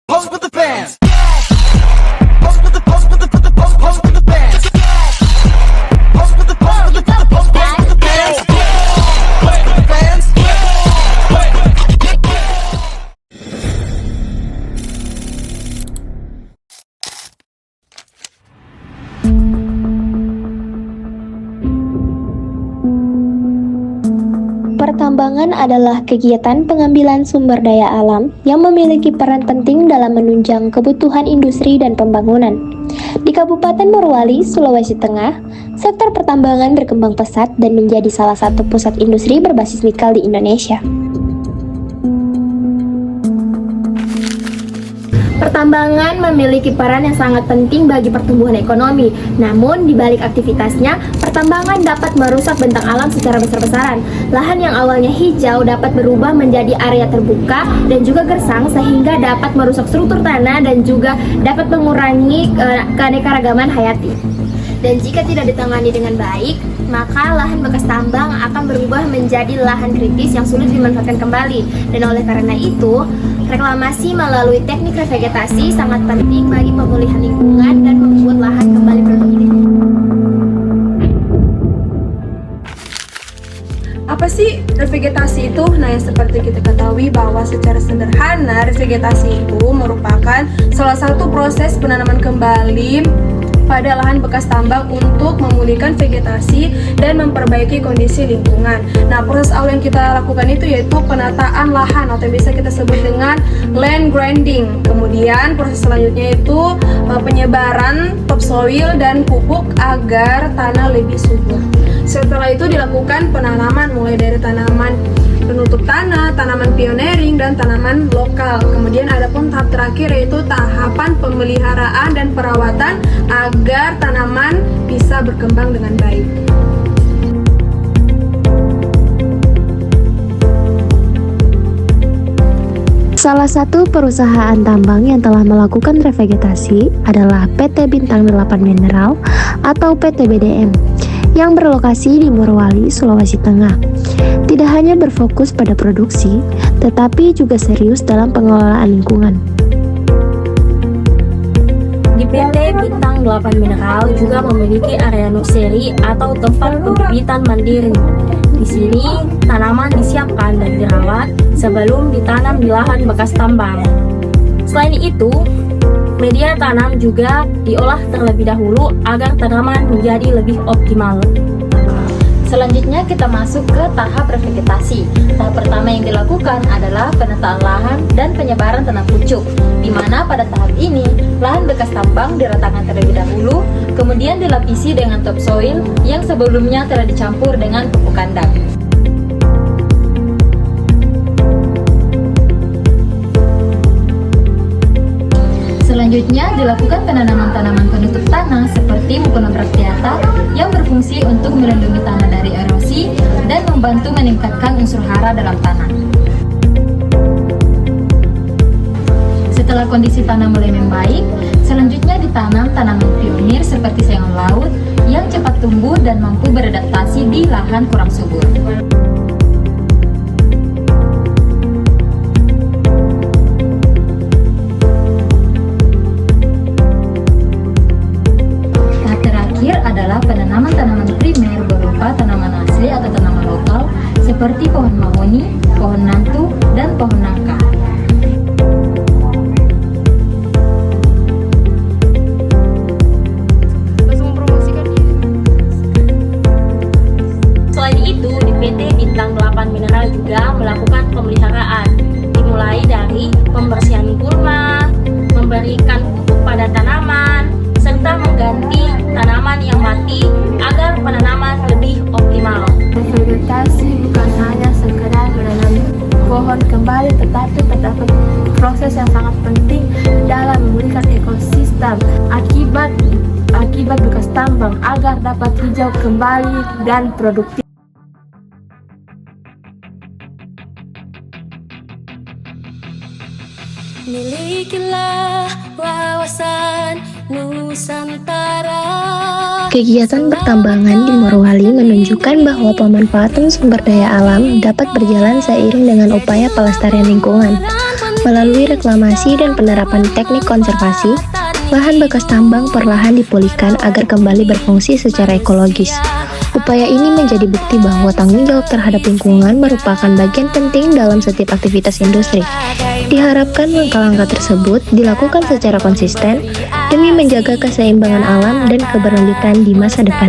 Pose with the fans. Pose with the pose with the pose with the fans. Pose with the pose with the pose with the fans. Pose with the fans. Pertambangan adalah kegiatan pengambilan sumber daya alam yang memiliki peran penting dalam menunjang kebutuhan industri dan pembangunan. Di Kabupaten Morowali, Sulawesi Tengah, sektor pertambangan berkembang pesat dan menjadi salah satu pusat industri berbasis nikel di Indonesia. Pertambangan memiliki peran yang sangat penting bagi pertumbuhan ekonomi. Namun, di balik aktivitasnya, pertambangan dapat merusak bentang alam secara besar-besaran. Lahan yang awalnya hijau dapat berubah menjadi area terbuka dan juga gersang sehingga dapat merusak struktur tanah dan juga dapat mengurangi keanekaragaman hayati. Dan jika tidak ditangani dengan baik, maka lahan bekas tambang akan berubah menjadi lahan kritis yang sulit dimanfaatkan kembali. Dan oleh karena itu, reklamasi melalui teknik revegetasi sangat penting bagi pemulihan lingkungan dan membuat lahan kembali produktif. Apa sih revegetasi itu? Nah, yang seperti kita ketahui bahwa secara sederhana revegetasi itu merupakan salah satu proses penanaman kembali pada lahan bekas tambang untuk memulihkan vegetasi dan memperbaiki kondisi lingkungan. Nah, proses awal yang kita lakukan itu yaitu penataan lahan atau bisa kita sebut dengan land grinding. Kemudian proses selanjutnya itu penyebaran topsoil dan pupuk agar tanah lebih subur. Setelah itu dilakukan penanaman mulai dari tanaman penutup tanah, tanaman pioneering, dan tanaman lokal. Kemudian ada pun tahap terakhir yaitu tahapan pemeliharaan dan perawatan agar tanaman bisa berkembang dengan baik. Salah satu perusahaan tambang yang telah melakukan revegetasi adalah PT Bintang 8 Mineral atau PT BDM yang berlokasi di Morowali, Sulawesi Tengah. Tidak hanya berfokus pada produksi, tetapi juga serius dalam pengelolaan lingkungan. Di PT Bintang 8 Mineral juga memiliki area nursery atau tempat pembibitan mandiri. Di sini, tanaman disiapkan dan dirawat sebelum ditanam di lahan bekas tambang. Selain itu, media tanam juga diolah terlebih dahulu agar tanaman menjadi lebih optimal. Selanjutnya kita masuk ke tahap revegetasi. Tahap pertama yang dilakukan adalah penataan lahan dan penyebaran tanah pucuk, di mana pada tahap ini lahan bekas tambang diratakan terlebih dahulu, kemudian dilapisi dengan topsoil yang sebelumnya telah dicampur dengan pupuk kandang. Selanjutnya dilakukan penanaman tanaman penutup tanah seperti Mucuna bracteata yang berfungsi untuk melindungi tanah dari erosi dan membantu meningkatkan unsur hara dalam tanah. Setelah kondisi tanah mulai membaik, selanjutnya ditanam tanaman pionir seperti sayuran laut yang cepat tumbuh dan mampu beradaptasi di lahan kurang subur. Adalah penanaman tanaman primer berupa tanaman asli atau tanaman lokal seperti pohon mahoni, pohon nantu, dan pohon nangka. Selain itu, di PT aktivitas yang sangat penting dalam memulihkan ekosistem akibat bekas tambang agar dapat hijau kembali dan produktif. Milikilah wawasan Nusantara. Kegiatan pertambangan di Morowali menunjukkan bahwa pemanfaatan sumber daya alam dapat berjalan seiring dengan upaya pelestarian lingkungan. Melalui reklamasi dan penerapan teknik konservasi, lahan bekas tambang perlahan dipulihkan agar kembali berfungsi secara ekologis. Upaya ini menjadi bukti bahwa tanggung jawab terhadap lingkungan merupakan bagian penting dalam setiap aktivitas industri. Diharapkan langkah-langkah tersebut dilakukan secara konsisten demi menjaga keseimbangan alam dan keberlanjutan di masa depan.